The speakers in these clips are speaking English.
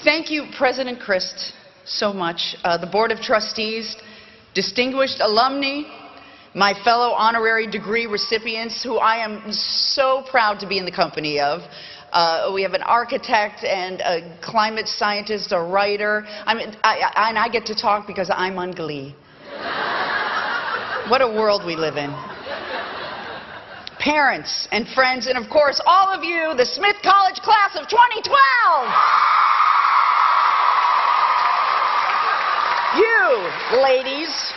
Thank you, President Christ, so much. The Board of Trustees, distinguished alumni, my fellow honorary degree recipients, who I am so proud to be in the company of. We have an architect and a climate scientist, a writer, and I get to talk because I'm on Glee. What a world we live in. Parents and friends, and of course, all of you, the Smith College class of 2012! You, ladies,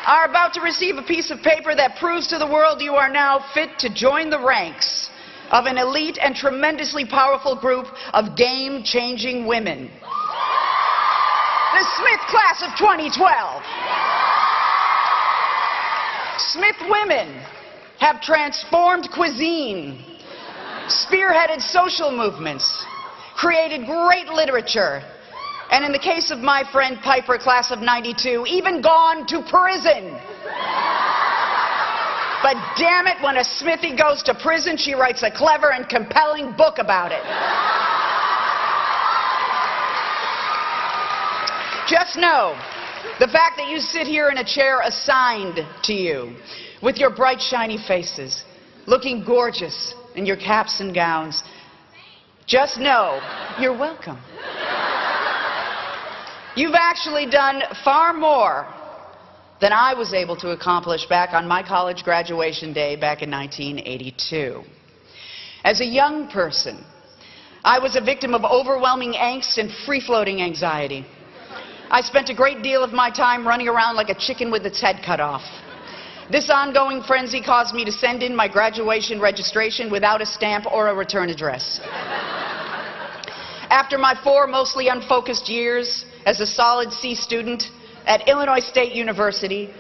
are about to receive a piece of paper that proves to the world you are now fit to join the ranks of an elite and tremendously powerful group of game-changing women. The Smith class of 2012. Smith women have transformed cuisine, spearheaded social movements, created great literature, and in the case of my friend Piper, class of '92, even gone to prison. But damn it, when a Smithy goes to prison, she writes a clever and compelling book about it. Just know, the fact that you sit here in a chair assigned to you, with your bright, shiny faces, looking gorgeous in your caps and gowns, just know you're welcome. You've actually done far more than I was able to accomplish back on my college graduation day back in 1982. As a young person, I was a victim of overwhelming angst and free-floating anxiety. I spent a great deal of my time running around like a chicken with its head cut off. This ongoing frenzy caused me to send in my graduation registration without a stamp or a return address. After my 4 mostly unfocused years as a solid C student at Illinois State University,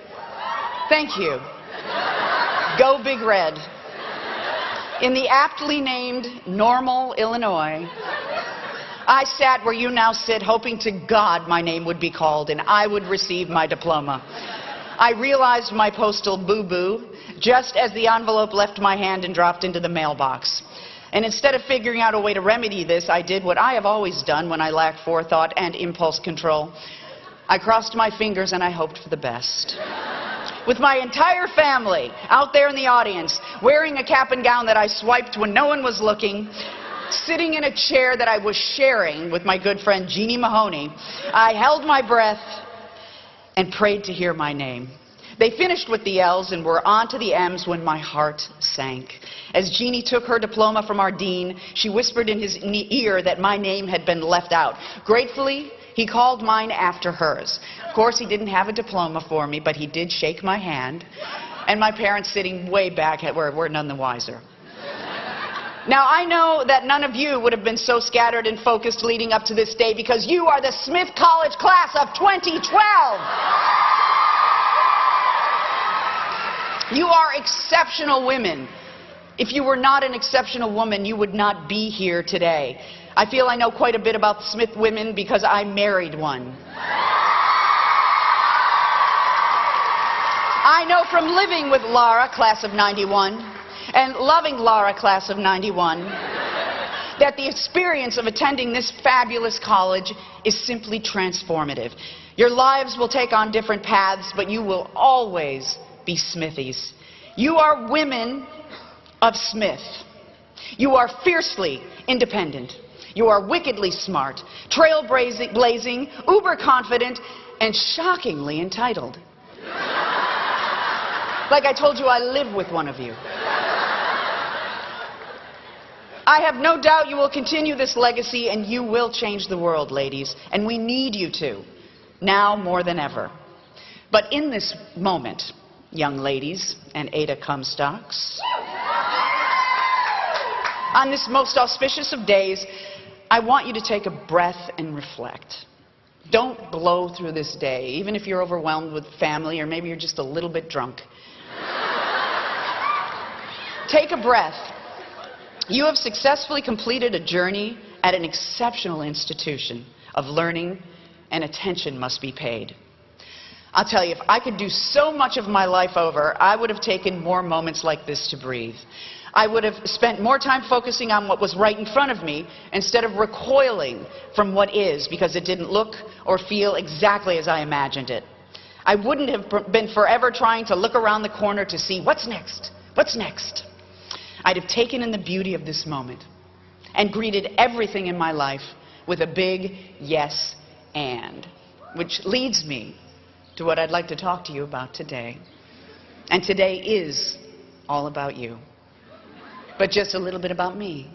thank you. Go Big Red. In the aptly named Normal, Illinois, I sat where you now sit, hoping to God my name would be called and I would receive my diploma. I realized my postal boo-boo just as the envelope left my hand and dropped into the mailbox. And instead of figuring out a way to remedy this, I did what I have always done when I lack forethought and impulse control. I crossed my fingers and I hoped for the best. With my entire family out there in the audience, wearing a cap and gown that I swiped when no one was looking, sitting in a chair that I was sharing with my good friend Jeannie Mahoney, I held my breath and prayed to hear my name. They finished with the L's and were on to the M's when my heart sank. As Jeannie took her diploma from our dean, she whispered in his ear that my name had been left out. Gratefully, he called mine after hers. Of course, he didn't have a diploma for me, but he did shake my hand, and my parents sitting way back were none the wiser. Now, I know that none of you would have been so scattered and focused leading up to this day because you are the Smith College class of 2012. You are exceptional women. If you were not an exceptional woman, you would not be here today. I feel I know quite a bit about Smith women because I married one. I know from living with Laura, class of '91, and loving Laura, class of '91, that the experience of attending this fabulous college is simply transformative. Your lives will take on different paths, but you will always be Smithies. You are women of Smith. You are fiercely independent. You are wickedly smart, trailblazing, uber-confident, and shockingly entitled. Like I told you, I live with one of you. I have no doubt you will continue this legacy and you will change the world, ladies. And we need you to, now more than ever. But in this moment, young ladies and Ada Comstocks, on this most auspicious of days, I want you to take a breath and reflect. Don't blow through this day, even if you're overwhelmed with family or maybe you're just a little bit drunk. Take a breath. You have successfully completed a journey at an exceptional institution of learning, and attention must be paid. I'll tell you, if I could do so much of my life over, I would have taken more moments like this to breathe. I would have spent more time focusing on what was right in front of me instead of recoiling from what is because it didn't look or feel exactly as I imagined it. I wouldn't have been forever trying to look around the corner to see what's next, what's next. I'd have taken in the beauty of this moment and greeted everything in my life with a big yes and, which leads me to what I'd like to talk to you about today. And today is all about you, but just a little bit about me.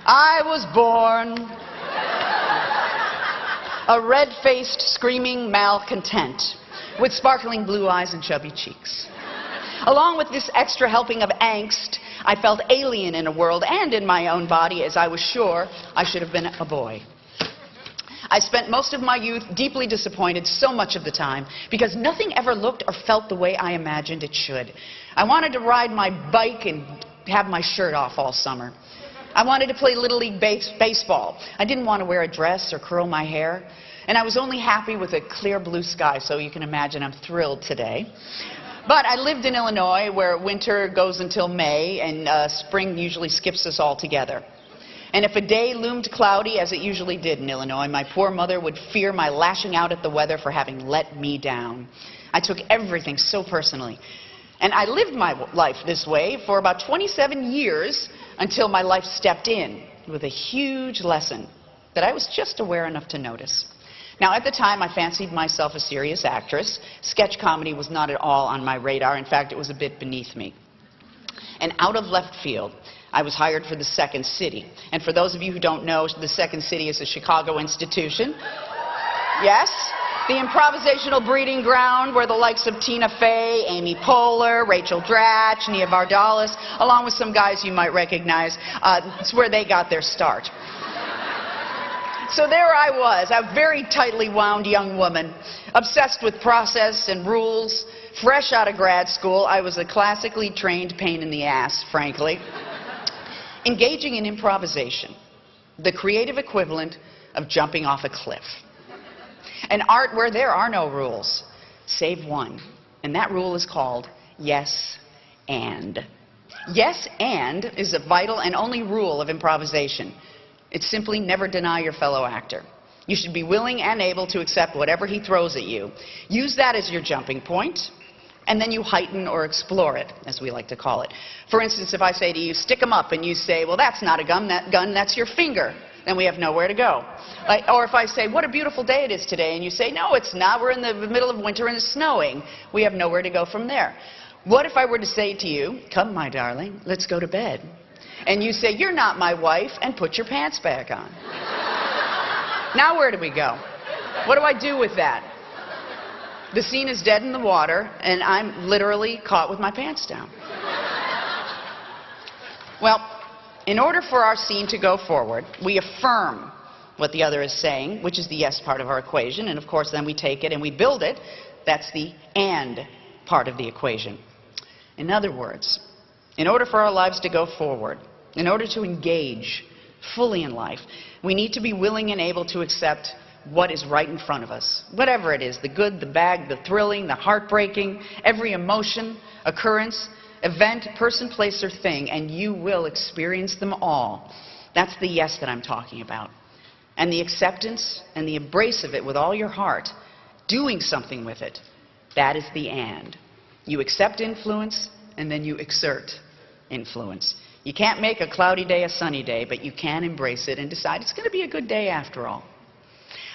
I was born a red-faced, screaming malcontent with sparkling blue eyes and chubby cheeks. Along with this extra helping of angst, I felt alien in a world and in my own body, as I was sure I should have been a boy. I spent most of my youth deeply disappointed so much of the time because nothing ever looked or felt the way I imagined it should. I wanted to ride my bike and have my shirt off all summer. I wanted to play Little League baseball. I didn't want to wear a dress or curl my hair. And I was only happy with a clear blue sky, so you can imagine I'm thrilled today. But I lived in Illinois, where winter goes until May, and spring usually skips us all together. And if a day loomed cloudy, as it usually did in Illinois, my poor mother would fear my lashing out at the weather for having let me down. I took everything so personally. And I lived my life this way for about 27 years until my life stepped in with a huge lesson that I was just aware enough to notice. Now, at the time, I fancied myself a serious actress. Sketch comedy was not at all on my radar. In fact, it was a bit beneath me. And out of left field, I was hired for the Second City. And for those of you who don't know, the Second City is a Chicago institution. Yes, the improvisational breeding ground where the likes of Tina Fey, Amy Poehler, Rachel Dratch, Nia Vardalos, along with some guys you might recognize, it's where they got their start. So there I was, a very tightly wound young woman, obsessed with process and rules. Fresh out of grad school, I was a classically trained pain in the ass, frankly. Engaging in improvisation, the creative equivalent of jumping off a cliff. An art where there are no rules, save one. And that rule is called yes and. Yes and is a vital and only rule of improvisation. It's simply never deny your fellow actor. You should be willing and able to accept whatever he throws at you. Use that as your jumping point, and then you heighten or explore it, as we like to call it. For instance, if I say to you, stick 'em up, and you say, well, that's not a gun, that's your finger, then we have nowhere to go. Or if I say, what a beautiful day it is today, and you say, no, it's not, we're in the middle of winter and it's snowing, we have nowhere to go from there. What if I were to say to you, come, my darling, let's go to bed? And you say, you're not my wife, and put your pants back on. Now where do we go? What do I do with that? The scene is dead in the water, and I'm literally caught with my pants down. Well, in order for our scene to go forward, we affirm what the other is saying, which is the yes part of our equation, and of course then we take it and we build it. That's the and part of the equation. In other words, in order for our lives to go forward, in order to engage fully in life, we need to be willing and able to accept what is right in front of us. Whatever it is, the good, the bad, the thrilling, the heartbreaking, every emotion, occurrence, event, person, place, or thing, and you will experience them all. That's the yes that I'm talking about. And the acceptance and the embrace of it with all your heart, doing something with it, that is the and. You accept influence, and then you exert influence. You can't make a cloudy day a sunny day, but you can embrace it and decide it's going to be a good day after all.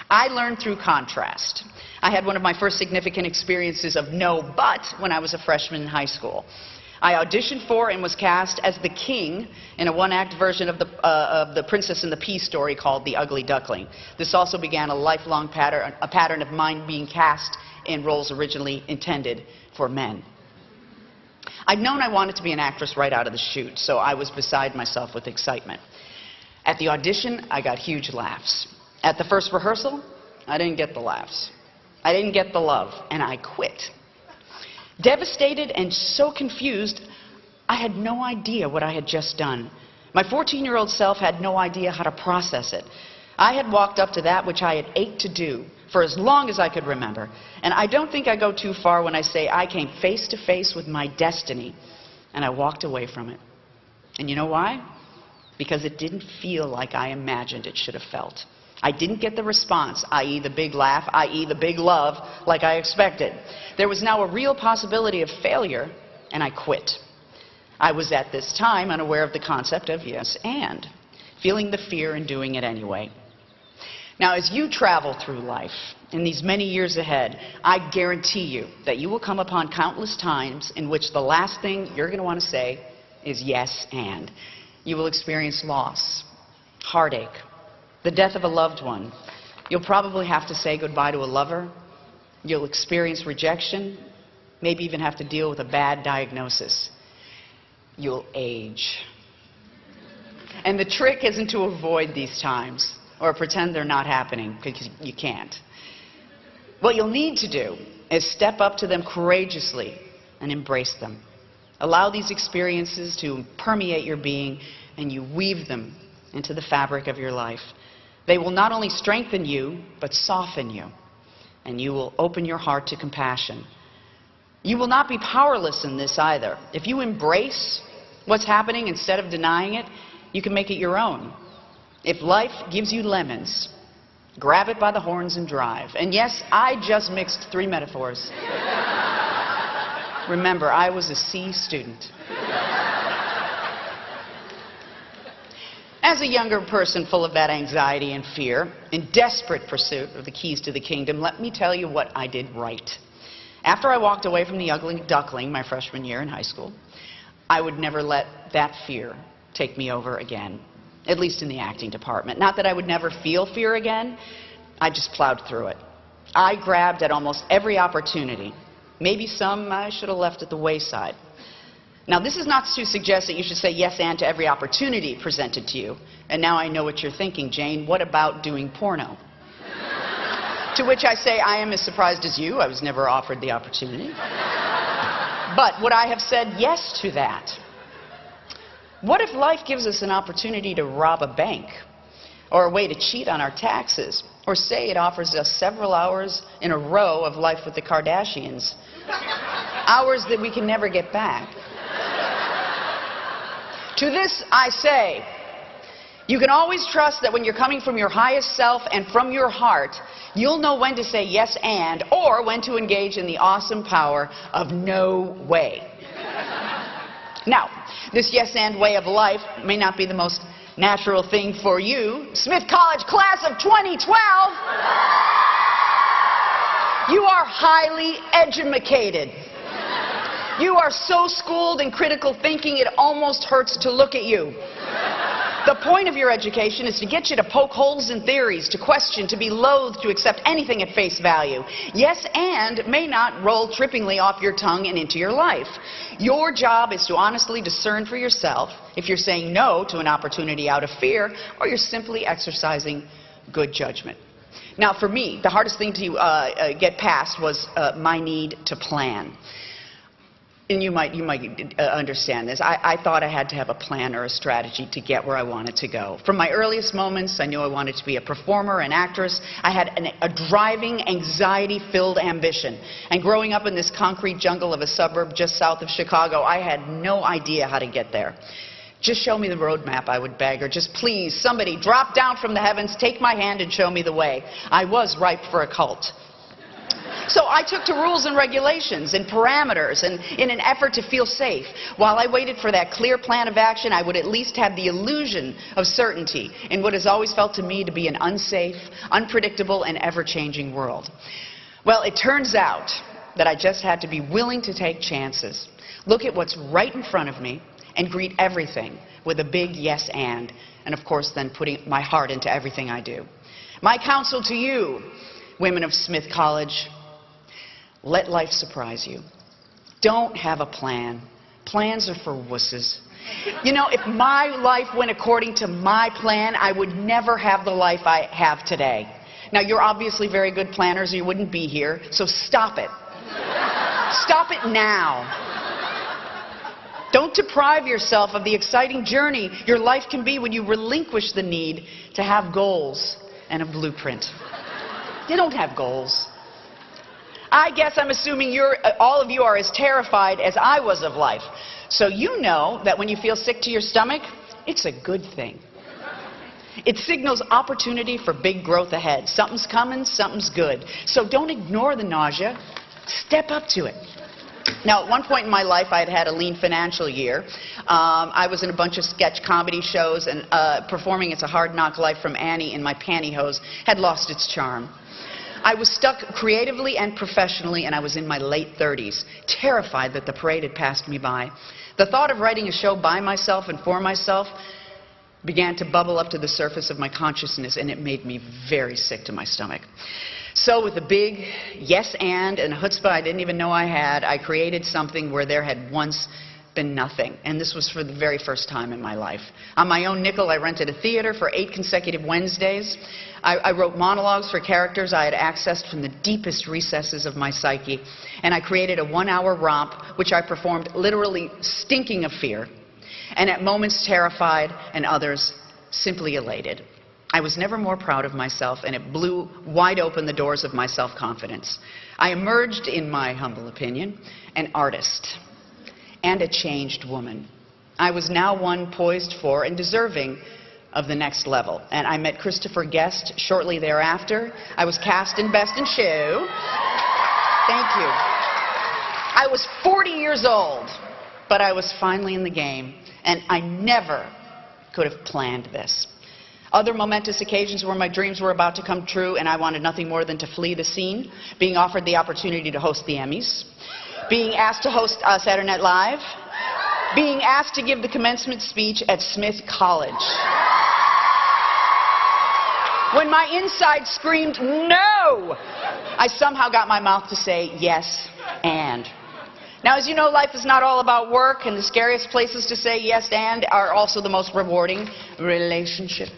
I learned through contrast. I had one of my first significant experiences of no but when I was a freshman in high school. I auditioned for and was cast as the king in a one-act version of the Princess and the Pea story called The Ugly Duckling. This also began a lifelong pattern of mine being cast in roles originally intended for men. I'd known I wanted to be an actress right out of the chute, so I was beside myself with excitement. At the audition, I got huge laughs. At the first rehearsal, I didn't get the laughs. I didn't get the love, and I quit. Devastated and so confused, I had no idea what I had just done. My 14-year-old self had no idea how to process it. I had walked up to that which I had ached to do for as long as I could remember. And I don't think I go too far when I say I came face to face with my destiny, and I walked away from it. And you know why? Because it didn't feel like I imagined it should have felt. I didn't get the response, i.e. the big laugh, i.e. the big love, like I expected. There was now a real possibility of failure, and I quit. I was at this time unaware of the concept of yes and, feeling the fear and doing it anyway. Now, as you travel through life in these many years ahead, I guarantee you that you will come upon countless times in which the last thing you're going to want to say is yes and. You will experience loss, heartache, the death of a loved one. You'll probably have to say goodbye to a lover. You'll experience rejection, maybe even have to deal with a bad diagnosis. You'll age. And the trick isn't to avoid these times or pretend they're not happening, because you can't. What you'll need to do is step up to them courageously and embrace them. Allow these experiences to permeate your being, and you weave them into the fabric of your life. They will not only strengthen you, but soften you, and you will open your heart to compassion. You will not be powerless in this either. If you embrace what's happening instead of denying it, you can make it your own. If life gives you lemons, grab it by the horns and drive. And yes, I just mixed 3 metaphors. Remember, I was a C student. As a younger person full of that anxiety and fear, in desperate pursuit of the keys to the kingdom, let me tell you what I did right. After I walked away from the ugly duckling my freshman year in high school, I would never let that fear take me over again, at least in the acting department. Not that I would never feel fear again, I just plowed through it. I grabbed at almost every opportunity. Maybe some I should have left at the wayside. Now, this is not to suggest that you should say yes and to every opportunity presented to you. And now I know what you're thinking, Jane, what about doing porno? To which I say, I am as surprised as you. I was never offered the opportunity. But would I have said yes to that? What if life gives us an opportunity to rob a bank, or a way to cheat on our taxes, or say it offers us several hours in a row of Life with the Kardashians, hours that we can never get back? To this I say, you can always trust that when you're coming from your highest self and from your heart, you'll know when to say yes and, or when to engage in the awesome power of no way. Now, this yes and way of life may not be the most natural thing for you. Smith College class of 2012, you are highly educated. You are so schooled in critical thinking it almost hurts to look at you. The point of your education is to get you to poke holes in theories, to question, to be loath to accept anything at face value. Yes and may not roll trippingly off your tongue and into your life. Your job is to honestly discern for yourself if you're saying no to an opportunity out of fear, or you're simply exercising good judgment. Now, for me, the hardest thing to get past was my need to plan. And you might understand this. I thought I had to have a plan or a strategy to get where I wanted to go. From my earliest moments, I knew I wanted to be a performer, an actress. I had a driving, anxiety-filled ambition. And growing up in this concrete jungle of a suburb just south of Chicago, I had no idea how to get there. Just show me the roadmap, I would beg, or just please, somebody drop down from the heavens, take my hand and show me the way. I was ripe for a cult. So I took to rules and regulations and parameters, and in an effort to feel safe. While I waited for that clear plan of action, I would at least have the illusion of certainty in what has always felt to me to be an unsafe, unpredictable, and ever-changing world. Well, it turns out that I just had to be willing to take chances, look at what's right in front of me, and greet everything with a big yes and of course then putting my heart into everything I do. My counsel to you, women of Smith College: let life surprise you. Don't have a plan. Plans are for wusses. You know, if my life went according to my plan, I would never have the life I have today. Now, you're obviously very good planners or you wouldn't be here, so stop it. Stop it now. Don't deprive yourself of the exciting journey your life can be when you relinquish the need to have goals and a blueprint. They don't have goals. I guess I'm assuming all of you are as terrified as I was of life. So you know that when you feel sick to your stomach, it's a good thing. It signals opportunity for big growth ahead. Something's coming, something's good. So don't ignore the nausea. Step up to it. Now, at one point in my life, I had had a lean financial year. I was in a bunch of sketch comedy shows, and performing It's a Hard Knock Life from Annie in my pantyhose had lost its charm. I was stuck creatively and professionally, and I was in my late 30s, terrified that the parade had passed me by. The thought of writing a show by myself and for myself began to bubble up to the surface of my consciousness, and it made me very sick to my stomach. So with a big yes and a chutzpah I didn't even know I had, I created something where there had once been nothing. And this was for the very first time in my life. On my own nickel, I rented a theater for 8 consecutive Wednesdays. I wrote monologues for characters I had accessed from the deepest recesses of my psyche. And I created a 1-hour romp, which I performed literally stinking of fear, and at moments terrified, and others simply elated. I was never more proud of myself, and it blew wide open the doors of my self-confidence. I emerged, in my humble opinion, an artist and a changed woman. I was now one poised for and deserving of the next level. And I met Christopher Guest shortly thereafter. I was cast in Best in Show. Thank you. I was 40 years old, but I was finally in the game, and I never could have planned this. Other momentous occasions where my dreams were about to come true, and I wanted nothing more than to flee the scene. Being offered the opportunity to host the Emmys. Being asked to host Saturday Night Live. Being asked to give the commencement speech at Smith College. When my inside screamed, no! I somehow got my mouth to say yes and. Now, as you know, life is not all about work, and the scariest places to say yes and are also the most rewarding. Relationship.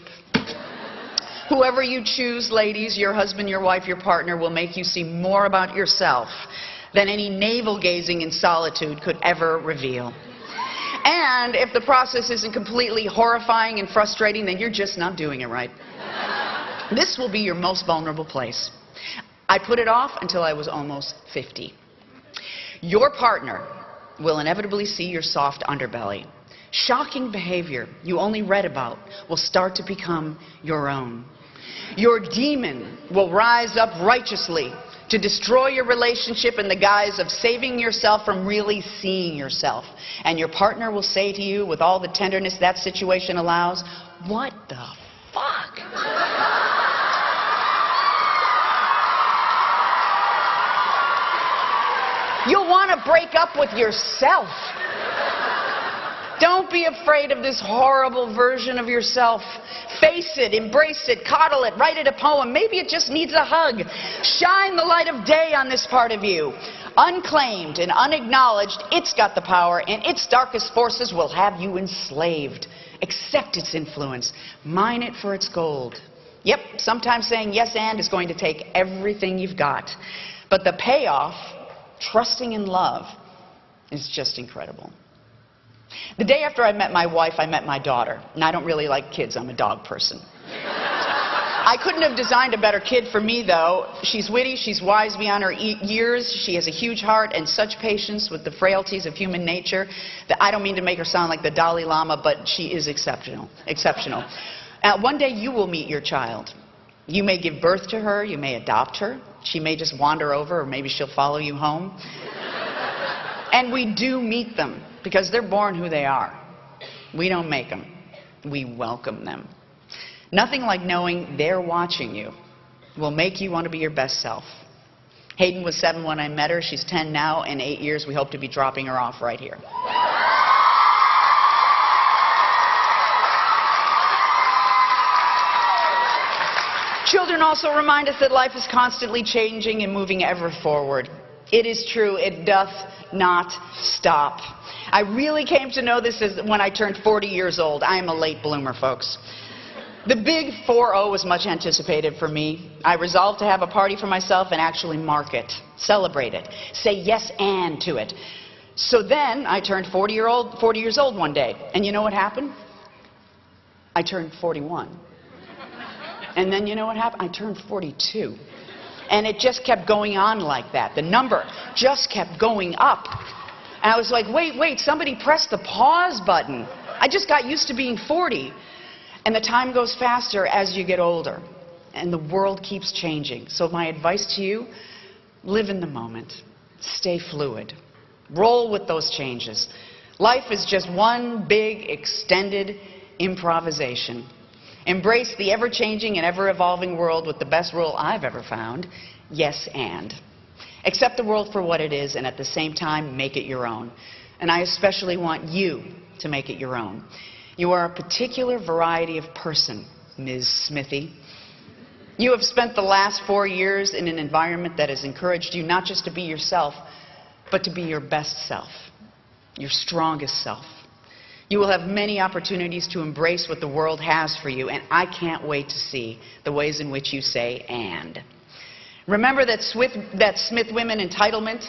Whoever you choose, ladies, your husband, your wife, your partner, will make you see more about yourself than any navel-gazing in solitude could ever reveal. And if the process isn't completely horrifying and frustrating, then you're just not doing it right. This will be your most vulnerable place. I put it off until I was almost 50. Your partner will inevitably see your soft underbelly. Shocking behavior you only read about will start to become your own. Your demon will rise up righteously to destroy your relationship in the guise of saving yourself from really seeing yourself. And your partner will say to you, with all the tenderness that situation allows, "What the fuck?" You'll want to break up with yourself. Don't be afraid of this horrible version of yourself. Face it, embrace it, coddle it, write it a poem. Maybe it just needs a hug. Shine the light of day on this part of you. Unclaimed and unacknowledged, it's got the power, and its darkest forces will have you enslaved. Accept its influence. Mine it for its gold. Yep, sometimes saying yes and is going to take everything you've got. But the payoff, trusting in love, is just incredible. The day after I met my wife, I met my daughter. And I don't really like kids. I'm a dog person. I couldn't have designed a better kid for me, though. She's witty, she's wise beyond her years, she has a huge heart and such patience with the frailties of human nature that I don't mean to make her sound like the Dalai Lama, but she is exceptional. One day you will meet your child. You may give birth to her, you may adopt her, she may just wander over, or maybe she'll follow you home. And we do meet them, because they're born who they are. We don't make them. We welcome them. Nothing like knowing they're watching you will make you want to be your best self. Hayden was 7 when I met her. She's 10 now. In 8 years, we hope to be dropping her off right here. Children also remind us that life is constantly changing and moving ever forward. It is true, it doth not stop. I really came to know this when I turned 40 years old. I am a late bloomer, folks. The big 4-0 was much anticipated for me. I resolved to have a party for myself and actually mark it, celebrate it, say yes and to it. So then I turned 40 years old one day. And you know what happened? I turned 41. And then you know what happened? I turned 42. And it just kept going on like that. The number just kept going up. And I was like, wait, somebody pressed the pause button. I just got used to being 40. And the time goes faster as you get older. And the world keeps changing. So my advice to you, live in the moment. Stay fluid. Roll with those changes. Life is just one big, extended improvisation. Embrace the ever-changing and ever-evolving world with the best rule I've ever found, yes and. Accept the world for what it is and at the same time make it your own. And I especially want you to make it your own. You are a particular variety of person, Ms. Smithy. You have spent the last 4 years in an environment that has encouraged you not just to be yourself, but to be your best self, your strongest self. You will have many opportunities to embrace what the world has for you, and I can't wait to see the ways in which you say and. Remember that Smith Women entitlement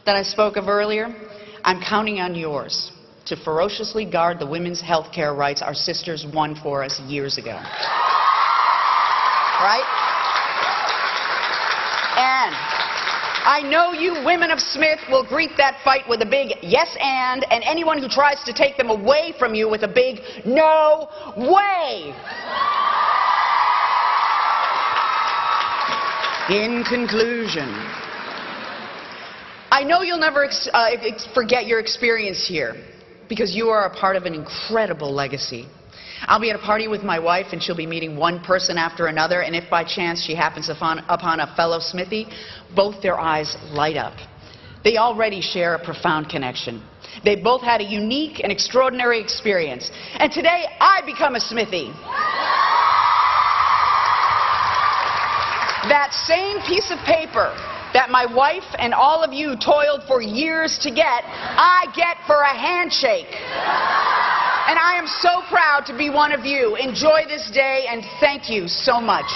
that I spoke of earlier? I'm counting on yours to ferociously guard the women's health care rights our sisters won for us years ago. Right? And I know you women of Smith will greet that fight with a big yes and anyone who tries to take them away from you with a big no way. In conclusion, I know you'll never forget your experience here because you are a part of an incredible legacy. I'll be at a party with my wife and she'll be meeting one person after another, and if by chance she happens upon a fellow Smithy, both their eyes light up. They already share a profound connection. They both had a unique and extraordinary experience. And today I become a Smithy. That same piece of paper that my wife and all of you toiled for years to get, I get for a handshake. And I am so proud to be one of you. Enjoy this day and thank you so much.